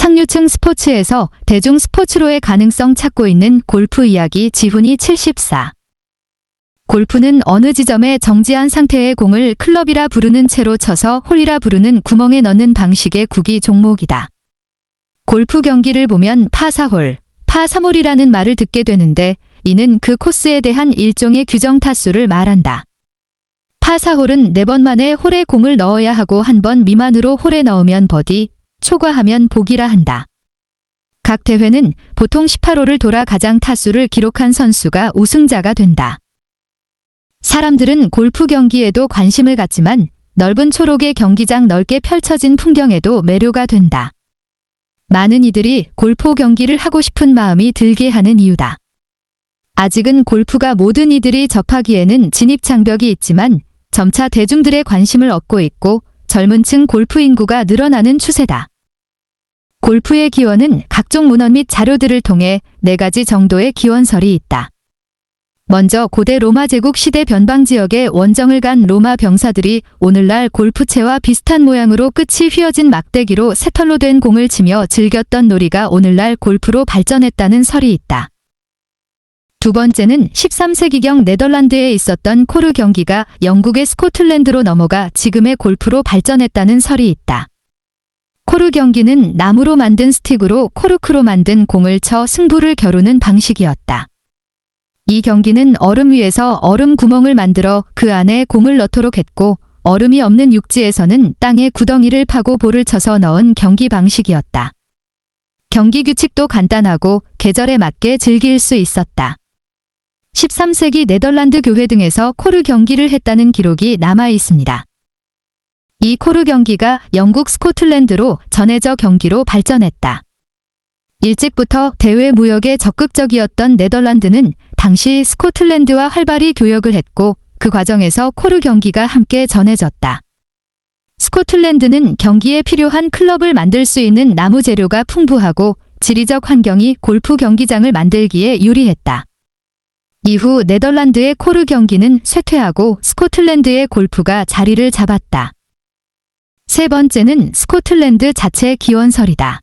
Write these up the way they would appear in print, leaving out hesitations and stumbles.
상류층 스포츠에서 대중 스포츠로의 가능성 찾고 있는 골프 이야기 지훈이 74. 골프는 어느 지점에 정지한 상태의 공을 클럽이라 부르는 채로 쳐서 홀이라 부르는 구멍에 넣는 방식의 구기 종목이다. 골프 경기를 보면 파4홀, 파3홀이라는 말을 듣게 되는데 이는 그 코스에 대한 일종의 규정 타수를 말한다. 파4홀은 4번 만에 홀에 공을 넣어야 하고 1번 미만으로 홀에 넣으면 버디, 초과하면 보기라 한다. 각 대회는 보통 18홀을 돌아 가장 타수를 기록한 선수가 우승자가 된다. 사람들은 골프 경기에도 관심을 갖지만 넓은 초록의 경기장 넓게 펼쳐진 풍경에도 매료가 된다. 많은 이들이 골프 경기를 하고 싶은 마음이 들게 하는 이유다. 아직은 골프가 모든 이들이 접하기에는 진입장벽이 있지만 점차 대중들의 관심을 얻고 있고 젊은 층 골프 인구가 늘어나는 추세다. 골프의 기원은 각종 문헌 및 자료들을 통해 4가지 정도의 기원설이 있다. 먼저 고대 로마 제국 시대 변방 지역에 원정을 간 로마 병사들이 오늘날 골프채와 비슷한 모양으로 끝이 휘어진 막대기로 새털로 된 공을 치며 즐겼던 놀이가 오늘날 골프로 발전했다는 설이 있다. 두 번째는 13세기경 네덜란드에 있었던 코르 경기가 영국의 스코틀랜드로 넘어가 지금의 골프로 발전했다는 설이 있다. 코르 경기는 나무로 만든 스틱으로 코르크로 만든 공을 쳐 승부를 겨루는 방식이었다. 이 경기는 얼음 위에서 얼음 구멍을 만들어 그 안에 공을 넣도록 했고 얼음이 없는 육지에서는 땅에 구덩이를 파고 볼을 쳐서 넣은 경기 방식이었다. 경기 규칙도 간단하고 계절에 맞게 즐길 수 있었다. 13세기 네덜란드 교회 등에서 코르 경기를 했다는 기록이 남아 있습니다. 이 코르 경기가 영국 스코틀랜드로 전해져 경기로 발전했다. 일찍부터 대외 무역에 적극적이었던 네덜란드는 당시 스코틀랜드와 활발히 교역을 했고 그 과정에서 코르 경기가 함께 전해졌다. 스코틀랜드는 경기에 필요한 클럽을 만들 수 있는 나무 재료가 풍부하고 지리적 환경이 골프 경기장을 만들기에 유리했다. 이후 네덜란드의 코르 경기는 쇠퇴하고 스코틀랜드의 골프가 자리를 잡았다. 세 번째는 스코틀랜드 자체의 기원설이다.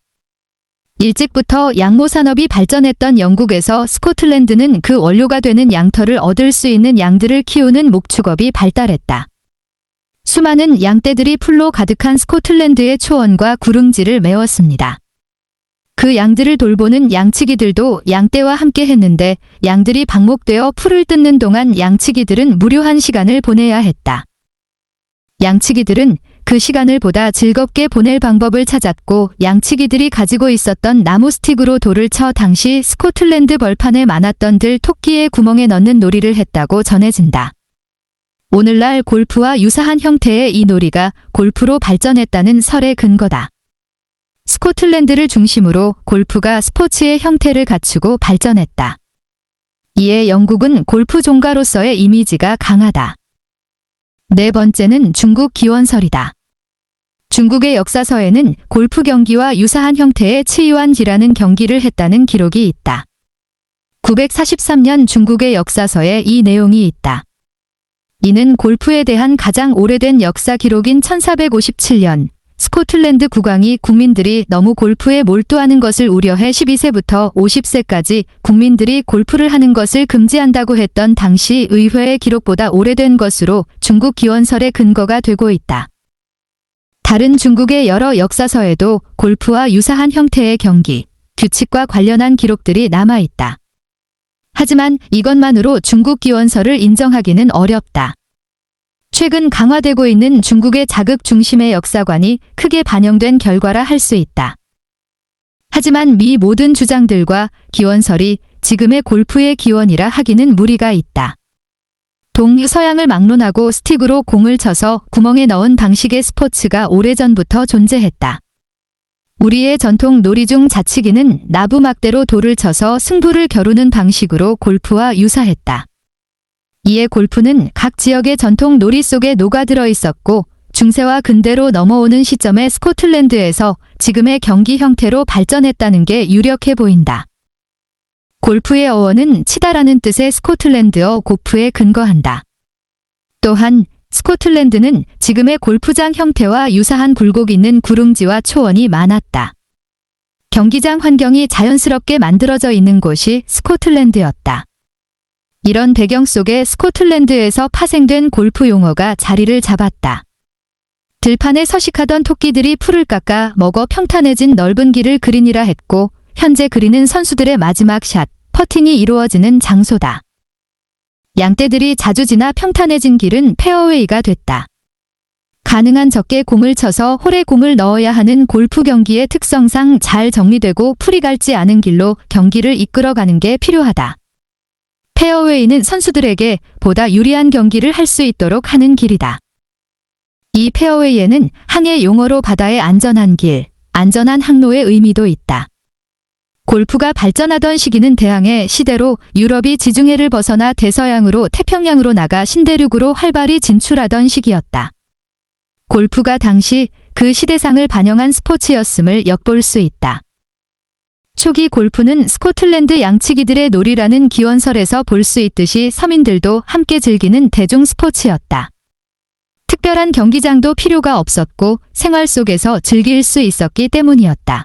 일찍부터 양모 산업이 발전했던 영국에서 스코틀랜드는 그 원료가 되는 양털을 얻을 수 있는 양들을 키우는 목축업이 발달했다. 수많은 양떼들이 풀로 가득한 스코틀랜드의 초원과 구릉지를 메웠습니다. 그 양들을 돌보는 양치기들도 양떼와 함께 했는데 양들이 방목되어 풀을 뜯는 동안 양치기들은 무료한 시간을 보내야 했다. 양치기들은 그 시간을 보다 즐겁게 보낼 방법을 찾았고 양치기들이 가지고 있었던 나무 스틱으로 돌을 쳐 당시 스코틀랜드 벌판에 많았던 들 토끼의 구멍에 넣는 놀이를 했다고 전해진다. 오늘날 골프와 유사한 형태의 이 놀이가 골프로 발전했다는 설의 근거다. 스코틀랜드를 중심으로 골프가 스포츠의 형태를 갖추고 발전했다. 이에 영국은 골프 종가로서의 이미지가 강하다. 네 번째는 중국 기원설이다. 중국의 역사서에는 골프 경기와 유사한 형태의 츠이완지라는 경기를 했다는 기록이 있다. 943년 중국의 역사서에 이 내용이 있다. 이는 골프에 대한 가장 오래된 역사 기록인 1457년 스코틀랜드 국왕이 국민들이 너무 골프에 몰두하는 것을 우려해 12세부터 50세까지 국민들이 골프를 하는 것을 금지한다고 했던 당시 의회의 기록보다 오래된 것으로 중국 기원설의 근거가 되고 있다. 다른 중국의 여러 역사서에도 골프와 유사한 형태의 경기, 규칙과 관련한 기록들이 남아 있다. 하지만 이것만으로 중국 기원설을 인정하기는 어렵다. 최근 강화되고 있는 중국의 자극 중심의 역사관이 크게 반영된 결과라 할 수 있다. 하지만 미 모든 주장들과 기원설이 지금의 골프의 기원이라 하기는 무리가 있다. 동서양을 막론하고 스틱으로 공을 쳐서 구멍에 넣은 방식의 스포츠가 오래전부터 존재했다. 우리의 전통 놀이 중 자치기는 나부 막대로 돌을 쳐서 승부를 겨루는 방식으로 골프와 유사했다. 이에 골프는 각 지역의 전통 놀이 속에 녹아들어 있었고 중세와 근대로 넘어오는 시점에 스코틀랜드에서 지금의 경기 형태로 발전했다는 게 유력해 보인다. 골프의 어원은 치다라는 뜻의 스코틀랜드어 고프에 근거한다. 또한 스코틀랜드는 지금의 골프장 형태와 유사한 굴곡 있는 구릉지와 초원이 많았다. 경기장 환경이 자연스럽게 만들어져 있는 곳이 스코틀랜드였다. 이런 배경 속에 스코틀랜드에서 파생된 골프 용어가 자리를 잡았다. 들판에 서식하던 토끼들이 풀을 깎아 먹어 평탄해진 넓은 길을 그린이라 했고, 현재 그린은 선수들의 마지막 샷, 퍼팅이 이루어지는 장소다. 양떼들이 자주 지나 평탄해진 길은 페어웨이가 됐다. 가능한 적게 공을 쳐서 홀에 공을 넣어야 하는 골프 경기의 특성상 잘 정리되고 풀이 갈지 않은 길로 경기를 이끌어가는 게 필요하다. 페어웨이는 선수들에게 보다 유리한 경기를 할 수 있도록 하는 길이다. 이 페어웨이에는 항해 용어로 바다의 안전한 길, 안전한 항로의 의미도 있다. 골프가 발전하던 시기는 대항해 시대로 유럽이 지중해를 벗어나 대서양으로 태평양으로 나가 신대륙으로 활발히 진출하던 시기였다. 골프가 당시 그 시대상을 반영한 스포츠였음을 엿볼 수 있다. 초기 골프는 스코틀랜드 양치기들의 놀이라는 기원설에서 볼 수 있듯이 서민들도 함께 즐기는 대중 스포츠였다. 특별한 경기장도 필요가 없었고 생활 속에서 즐길 수 있었기 때문이었다.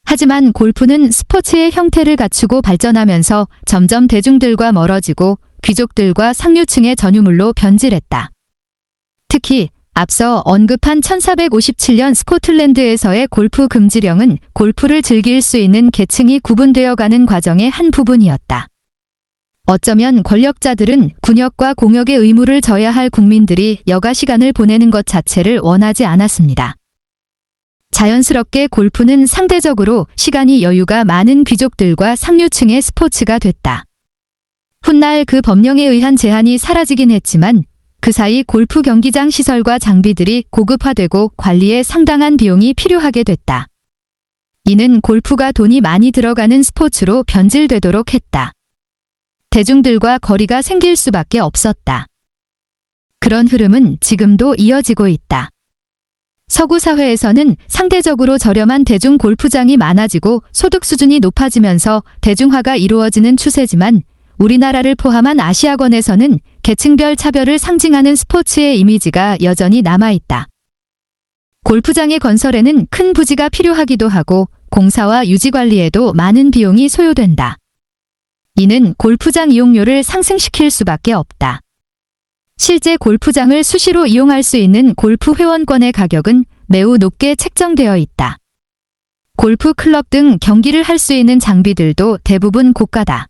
하지만 골프는 스포츠의 형태를 갖추고 발전하면서 점점 대중들과 멀어지고 귀족들과 상류층의 전유물로 변질했다. 특히 앞서 언급한 1457년 스코틀랜드에서의 골프 금지령은 골프를 즐길 수 있는 계층이 구분되어 가는 과정의 한 부분이었다. 어쩌면 권력자들은 군역과 공역의 의무를 져야 할 국민들이 여가 시간을 보내는 것 자체를 원하지 않았습니다. 자연스럽게 골프는 상대적으로 시간이 여유가 많은 귀족들과 상류층의 스포츠가 됐다. 훗날 그 법령에 의한 제한이 사라지긴 했지만 그 사이 골프 경기장 시설과 장비들이 고급화되고 관리에 상당한 비용이 필요하게 됐다. 이는 골프가 돈이 많이 들어가는 스포츠로 변질되도록 했다. 대중들과 거리가 생길 수밖에 없었다. 그런 흐름은 지금도 이어지고 있다. 서구 사회에서는 상대적으로 저렴한 대중 골프장이 많아지고 소득 수준이 높아지면서 대중화가 이루어지는 추세지만 우리나라를 포함한 아시아권에서는 계층별 차별을 상징하는 스포츠의 이미지가 여전히 남아있다. 골프장의 건설에는 큰 부지가 필요하기도 하고 공사와 유지 관리에도 많은 비용이 소요된다. 이는 골프장 이용료를 상승시킬 수밖에 없다. 실제 골프장을 수시로 이용할 수 있는 골프 회원권의 가격은 매우 높게 책정되어 있다. 골프 클럽 등 경기를 할 수 있는 장비들도 대부분 고가다.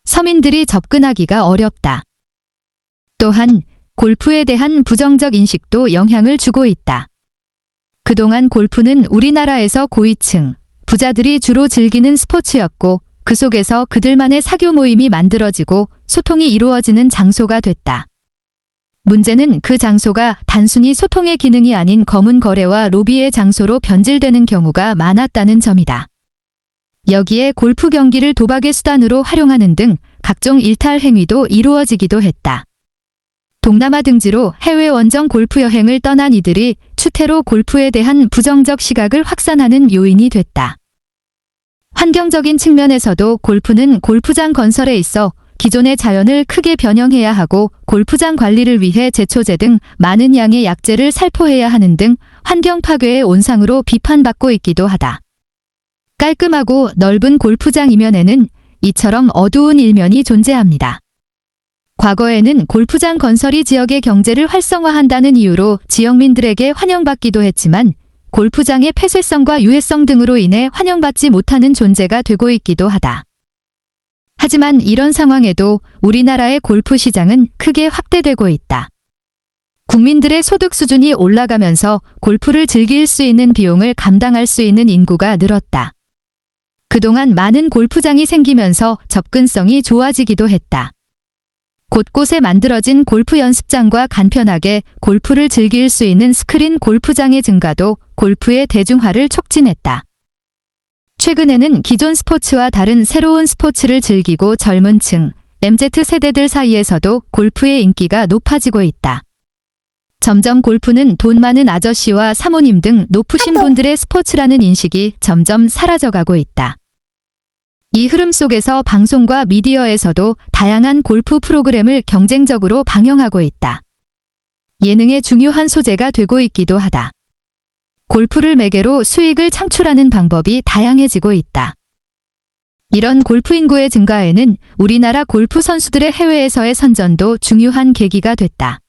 서민들이 접근하기가 어렵다. 또한 골프에 대한 부정적 인식도 영향을 주고 있다. 그동안 골프는 우리나라에서 고위층, 부자들이 주로 즐기는 스포츠였고 그 속에서 그들만의 사교 모임이 만들어지고 소통이 이루어지는 장소가 됐다. 문제는 그 장소가 단순히 소통의 기능이 아닌 검은 거래와 로비의 장소로 변질되는 경우가 많았다는 점이다. 여기에 골프 경기를 도박의 수단으로 활용하는 등 각종 일탈 행위도 이루어지기도 했다. 동남아 등지로 해외 원정 골프 여행을 떠난 이들이 추태로 골프에 대한 부정적 시각을 확산하는 요인이 됐다. 환경적인 측면에서도 골프는 골프장 건설에 있어 기존의 자연을 크게 변형해야 하고 골프장 관리를 위해 제초제 등 많은 양의 약재를 살포해야 하는 등 환경 파괴의 온상으로 비판받고 있기도 하다. 깔끔하고 넓은 골프장 이면에는 이처럼 어두운 일면이 존재합니다. 과거에는 골프장 건설이 지역의 경제를 활성화한다는 이유로 지역민들에게 환영받기도 했지만 골프장의 폐쇄성과 유해성 등으로 인해 환영받지 못하는 존재가 되고 있기도 하다. 하지만 이런 상황에도 우리나라의 골프 시장은 크게 확대되고 있다. 국민들의 소득 수준이 올라가면서 골프를 즐길 수 있는 비용을 감당할 수 있는 인구가 늘었다. 그동안 많은 골프장이 생기면서 접근성이 좋아지기도 했다. 곳곳에 만들어진 골프 연습장과 간편하게 골프를 즐길 수 있는 스크린 골프장의 증가도 골프의 대중화를 촉진했다. 최근에는 기존 스포츠와 다른 새로운 스포츠를 즐기고 젊은 층, MZ세대들 사이에서도 골프의 인기가 높아지고 있다. 점점 골프는 돈 많은 아저씨와 사모님 등 높으신 분들의 스포츠라는 인식이 점점 사라져가고 있다. 이 흐름 속에서 방송과 미디어에서도 다양한 골프 프로그램을 경쟁적으로 방영하고 있다. 예능의 중요한 소재가 되고 있기도 하다. 골프를 매개로 수익을 창출하는 방법이 다양해지고 있다. 이런 골프 인구의 증가에는 우리나라 골프 선수들의 해외에서의 선전도 중요한 계기가 됐다.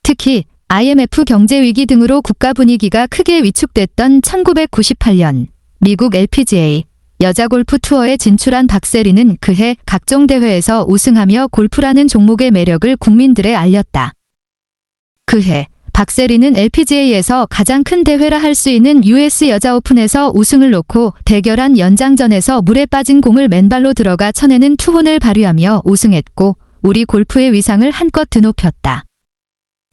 특히 IMF 경제위기 등으로 국가 분위기가 크게 위축됐던 1998년 미국 LPGA 여자 골프 투어에 진출한 박세리는 그해 각종 대회에서 우승하며 골프라는 종목의 매력을 국민들에 알렸다. 그해 박세리는 LPGA에서 가장 큰 대회라 할 수 있는 US 여자 오픈에서 우승을 놓고 대결한 연장전에서 물에 빠진 공을 맨발로 들어가 쳐내는 투혼을 발휘하며 우승했고 우리 골프의 위상을 한껏 드높였다.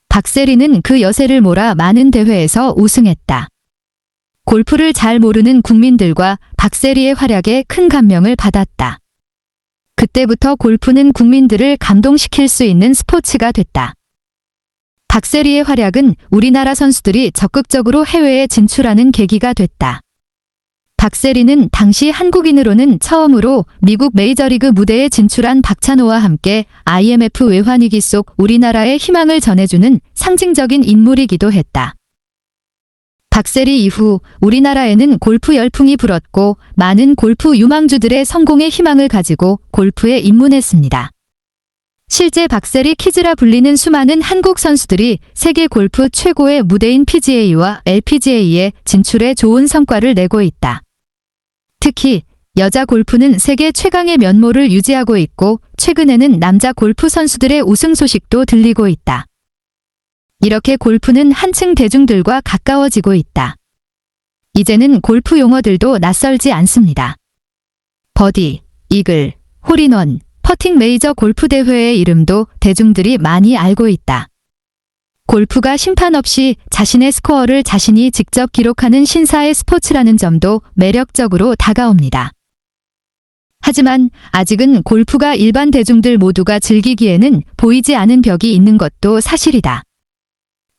박세리는 그 여세를 몰아 많은 대회에서 우승했다. 골프를 잘 모르는 국민들과 박세리의 활약에 큰 감명을 받았다. 그때부터 골프는 국민들을 감동시킬 수 있는 스포츠가 됐다. 박세리의 활약은 우리나라 선수들이 적극적으로 해외에 진출하는 계기가 됐다. 박세리는 당시 한국인으로는 처음으로 미국 메이저리그 무대에 진출한 박찬호와 함께 IMF 외환위기 속 우리나라의 희망을 전해주는 상징적인 인물이기도 했다. 박세리 이후 우리나라에는 골프 열풍이 불었고 많은 골프 유망주들의 성공의 희망을 가지고 골프에 입문했습니다. 실제 박세리 키즈라 불리는 수많은 한국 선수들이 세계 골프 최고의 무대인 PGA와 LPGA에 진출해 좋은 성과를 내고 있다. 특히 여자 골프는 세계 최강의 면모를 유지하고 있고 최근에는 남자 골프 선수들의 우승 소식도 들리고 있다. 이렇게 골프는 한층 대중들과 가까워지고 있다. 이제는 골프 용어들도 낯설지 않습니다. 버디, 이글, 홀인원, 퍼팅 메이저 골프 대회의 이름도 대중들이 많이 알고 있다. 골프가 심판 없이 자신의 스코어를 자신이 직접 기록하는 신사의 스포츠라는 점도 매력적으로 다가옵니다. 하지만 아직은 골프가 일반 대중들 모두가 즐기기에는 보이지 않은 벽이 있는 것도 사실이다.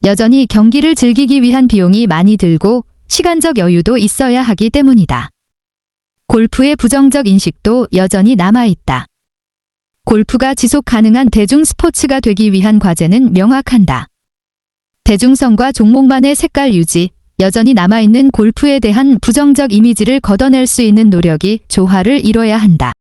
여전히 경기를 즐기기 위한 비용이 많이 들고 시간적 여유도 있어야 하기 때문이다. 골프의 부정적 인식도 여전히 남아있다. 골프가 지속 가능한 대중 스포츠가 되기 위한 과제는 명확한다. 대중성과 종목만의 색깔 유지, 여전히 남아있는 골프에 대한 부정적 이미지를 걷어낼 수 있는 노력이 조화를 이뤄야 한다.